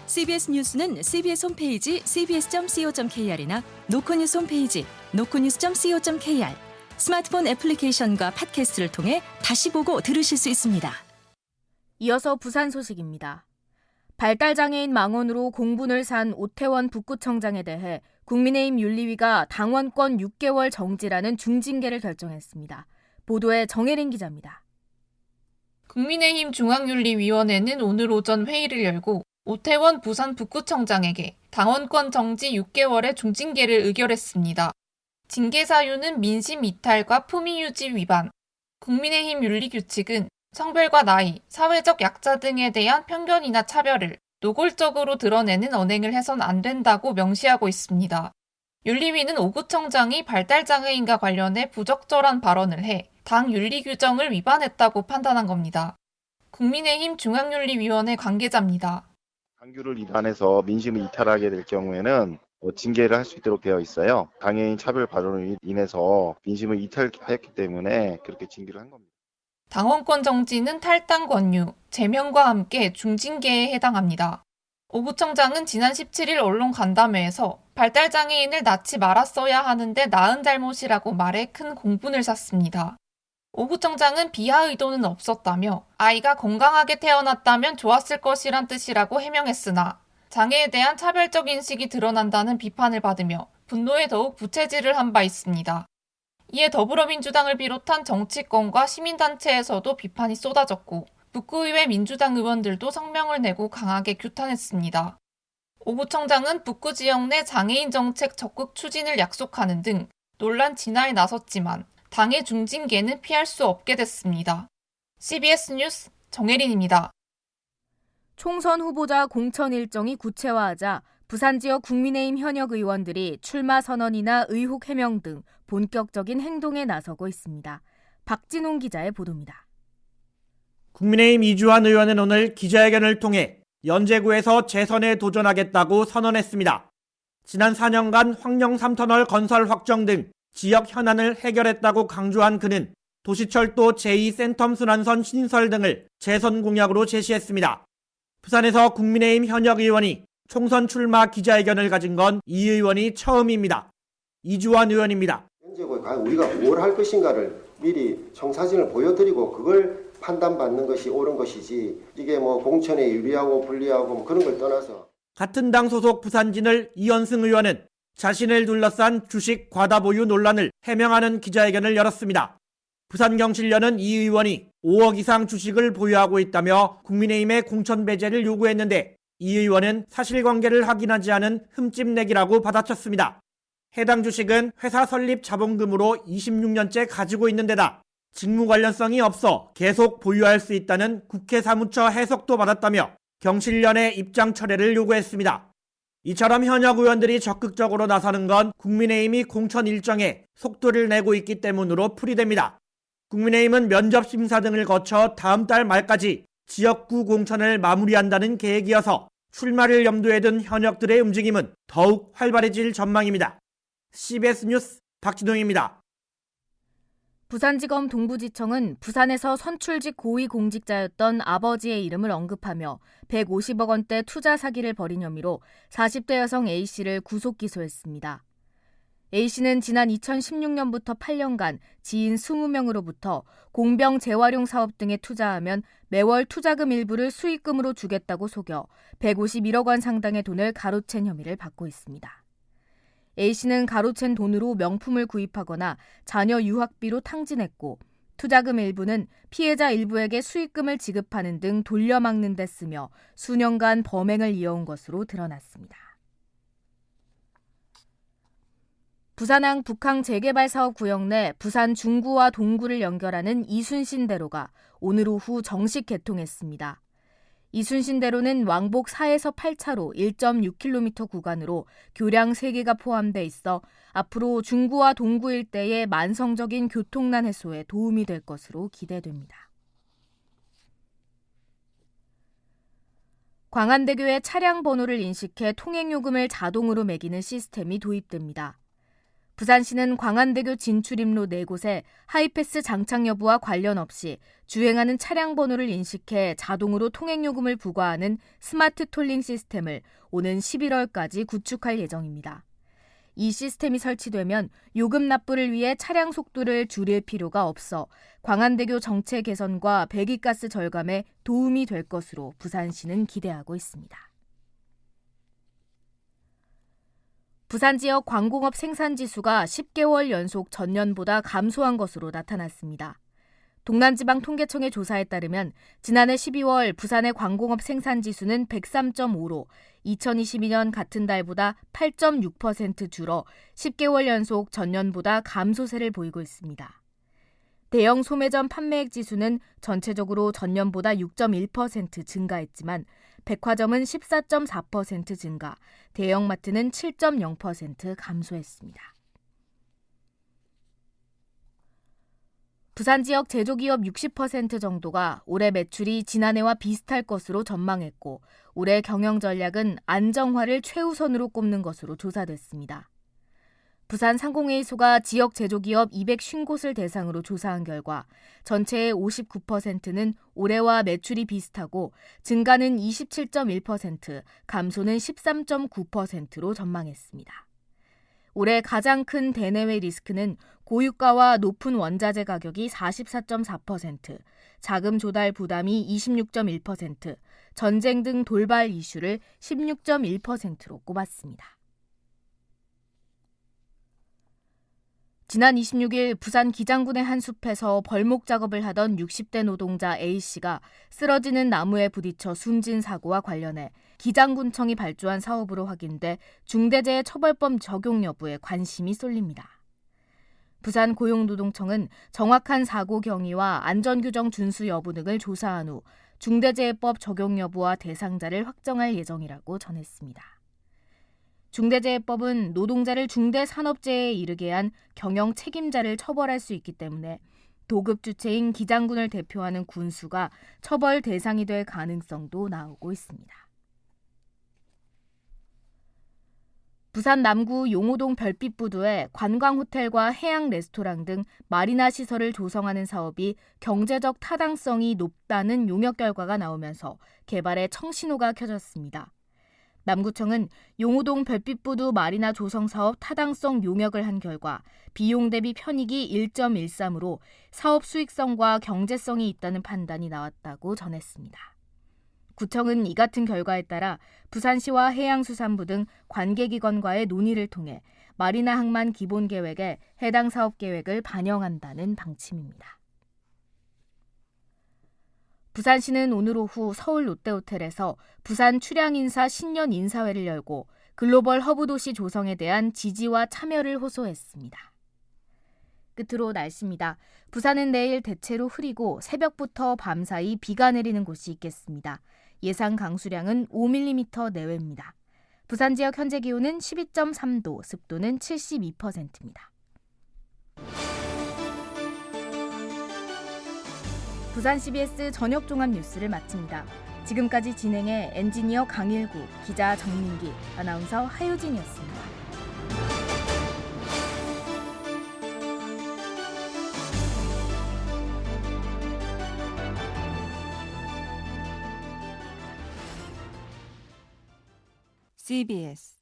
CBS 뉴스는 CBS 홈페이지 cbs.co.kr이나 노코뉴스 홈페이지 노코뉴스.co.kr, 스마트폰 애플리케이션과 팟캐스트를 통해 다시 보고 들으실 수 있습니다. 이어서 부산 소식입니다. 발달장애인 망언으로 공분을 산 오태원 북구청장에 대해 국민의힘 윤리위가 당원권 6개월 정지라는 중징계를 결정했습니다. 보도에 정혜린 기자입니다. 국민의힘 중앙윤리위원회는 오늘 오전 회의를 열고 오태원 부산 북구청장에게 당원권 정지 6개월의 중징계를 의결했습니다. 징계 사유는 민심 이탈과 품위 유지 위반. 국민의힘 윤리규칙은 성별과 나이, 사회적 약자 등에 대한 편견이나 차별을 노골적으로 드러내는 언행을 해선 안 된다고 명시하고 있습니다. 윤리위는 오 구청장이 발달장애인과 관련해 부적절한 발언을 해 당 윤리 규정을 위반했다고 판단한 겁니다. 국민의힘 중앙윤리위원회 관계자입니다. 당규를 위반해서 민심을 이탈하게 될 경우에는 징계를 할 수 있도록 되어 있어요. 장애인 차별 발언으로 인해서 민심을 이탈했기 때문에 그렇게 징계를 한 겁니다. 당원권 정지는 탈당 권유, 제명과 함께 중징계에 해당합니다. 오 구청장은 지난 17일 언론 간담회에서 발달장애인을 낳지 말았어야 하는데 낳은 잘못이라고 말해 큰 공분을 샀습니다. 오 구청장은 비하 의도는 없었다며 아이가 건강하게 태어났다면 좋았을 것이란 뜻이라고 해명했으나 장애에 대한 차별적 인식이 드러난다는 비판을 받으며 분노에 더욱 부채질을 한 바 있습니다. 이에 더불어민주당을 비롯한 정치권과 시민단체에서도 비판이 쏟아졌고 북구의회 민주당 의원들도 성명을 내고 강하게 규탄했습니다. 오 구청장은 북구 지역 내 장애인 정책 적극 추진을 약속하는 등 논란 진화에 나섰지만 당의 중징계는 피할 수 없게 됐습니다. CBS 뉴스 정혜린입니다. 총선 후보자 공천 일정이 구체화하자 부산 지역 국민의힘 현역 의원들이 출마 선언이나 의혹 해명 등 본격적인 행동에 나서고 있습니다. 박진홍 기자의 보도입니다. 국민의힘 이주환 의원은 오늘 기자회견을 통해 연제구에서 재선에 도전하겠다고 선언했습니다. 지난 4년간 황령 3터널 건설 확정 등 지역 현안을 해결했다고 강조한 그는 도시철도 제2센텀 순환선 신설 등을 재선 공약으로 제시했습니다. 부산에서 국민의힘 현역 의원이 총선 출마 기자회견을 가진 건 이 의원이 처음입니다. 이주환 의원입니다. 우리가 뭘 할 것인가를 미리 청사진을 보여드리고 그걸 판단받는 것이 옳은 것이지 이게 공천에 유리하고 불리하고 그런 걸 떠나서. 같은 당 소속 부산진을 이현승 의원은 자신을 둘러싼 주식 과다 보유 논란을 해명하는 기자회견을 열었습니다. 부산경실련은 이 의원이 5억 이상 주식을 보유하고 있다며 국민의힘의 공천 배제를 요구했는데 이 의원은 사실관계를 확인하지 않은 흠집내기라고 받아쳤습니다. 해당 주식은 회사 설립 자본금으로 26년째 가지고 있는 데다 직무 관련성이 없어 계속 보유할 수 있다는 국회 사무처 해석도 받았다며 경실련의 입장 철회를 요구했습니다. 이처럼 현역 의원들이 적극적으로 나서는 건 국민의힘이 공천 일정에 속도를 내고 있기 때문으로 풀이됩니다. 국민의힘은 면접 심사 등을 거쳐 다음 달 말까지 지역구 공천을 마무리한다는 계획이어서 출마를 염두에 둔 현역들의 움직임은 더욱 활발해질 전망입니다. CBS 뉴스 박진홍입니다. 부산지검 동부지청은 부산에서 선출직 고위공직자였던 아버지의 이름을 언급하며 150억 원대 투자 사기를 벌인 혐의로 40대 여성 A씨를 구속 기소했습니다. A씨는 지난 2016년부터 8년간 지인 20명으로부터 공병 재활용 사업 등에 투자하면 매월 투자금 일부를 수익금으로 주겠다고 속여 151억 원 상당의 돈을 가로챈 혐의를 받고 있습니다. A씨는 가로챈 돈으로 명품을 구입하거나 자녀 유학비로 탕진했고 투자금 일부는 피해자 일부에게 수익금을 지급하는 등 돌려막는 데 쓰며 수년간 범행을 이어온 것으로 드러났습니다. 부산항 북항 재개발 사업 구역 내 부산 중구와 동구를 연결하는 이순신대로가 오늘 오후 정식 개통했습니다. 이순신대로는 왕복 4에서 8차로 1.6km 구간으로 교량 3개가 포함돼 있어 앞으로 중구와 동구 일대의 만성적인 교통난 해소에 도움이 될 것으로 기대됩니다. 광안대교에 차량 번호를 인식해 통행요금을 자동으로 매기는 시스템이 도입됩니다. 부산시는 광안대교 진출입로 4곳에 하이패스 장착 여부와 관련 없이 주행하는 차량 번호를 인식해 자동으로 통행요금을 부과하는 스마트 톨링 시스템을 오는 11월까지 구축할 예정입니다. 이 시스템이 설치되면 요금 납부를 위해 차량 속도를 줄일 필요가 없어 광안대교 정체 개선과 배기가스 절감에 도움이 될 것으로 부산시는 기대하고 있습니다. 부산 지역 광공업 생산지수가 10개월 연속 전년보다 감소한 것으로 나타났습니다. 동남지방통계청의 조사에 따르면 지난해 12월 부산의 광공업 생산지수는 103.5로 2022년 같은 달보다 8.6% 줄어 10개월 연속 전년보다 감소세를 보이고 있습니다. 대형 소매점 판매액 지수는 전체적으로 전년보다 6.1% 증가했지만 백화점은 14.4% 증가, 대형마트는 7.0% 감소했습니다. 부산 지역 제조기업 60% 정도가 올해 매출이 지난해와 비슷할 것으로 전망했고 올해 경영 전략은 안정화를 최우선으로 꼽는 것으로 조사됐습니다. 부산 상공회의소가 지역 제조기업 250곳을 대상으로 조사한 결과 전체의 59%는 올해와 매출이 비슷하고 증가는 27.1%, 감소는 13.9%로 전망했습니다. 올해 가장 큰 대내외 리스크는 고유가와 높은 원자재 가격이 44.4%, 자금 조달 부담이 26.1%, 전쟁 등 돌발 이슈를 16.1%로 꼽았습니다. 지난 26일 부산 기장군의 한 숲에서 벌목 작업을 하던 60대 노동자 A씨가 쓰러지는 나무에 부딪혀 숨진 사고와 관련해 기장군청이 발주한 사업으로 확인돼 중대재해 처벌법 적용 여부에 관심이 쏠립니다. 부산 고용노동청은 정확한 사고 경위와 안전규정 준수 여부 등을 조사한 후 중대재해법 적용 여부와 대상자를 확정할 예정이라고 전했습니다. 중대재해법은 노동자를 중대산업재해에 이르게 한 경영 책임자를 처벌할 수 있기 때문에 도급 주체인 기장군을 대표하는 군수가 처벌 대상이 될 가능성도 나오고 있습니다. 부산 남구 용호동 별빛부두에 관광호텔과 해양 레스토랑 등 마리나 시설을 조성하는 사업이 경제적 타당성이 높다는 용역 결과가 나오면서 개발에 청신호가 켜졌습니다. 남구청은 용호동 별빛부두 마리나 조성 사업 타당성 용역을 한 결과 비용 대비 편익이 1.13으로 사업 수익성과 경제성이 있다는 판단이 나왔다고 전했습니다. 구청은 이 같은 결과에 따라 부산시와 해양수산부 등 관계기관과의 논의를 통해 마리나 항만 기본계획에 해당 사업 계획을 반영한다는 방침입니다. 부산시는 오늘 오후 서울 롯데호텔에서 부산 출향인사 신년 인사회를 열고 글로벌 허브 도시 조성에 대한 지지와 참여를 호소했습니다. 끝으로 날씨입니다. 부산은 내일 대체로 흐리고 새벽부터 밤사이 비가 내리는 곳이 있겠습니다. 예상 강수량은 5mm 내외입니다. 부산 지역 현재 기온은 12.3도, 습도는 72%입니다. 부산 CBS 저녁 종합 뉴스를 마칩니다. 지금까지 진행해 엔지니어 강일구, 기자 정민기, 아나운서 하유진이었습니다. CBS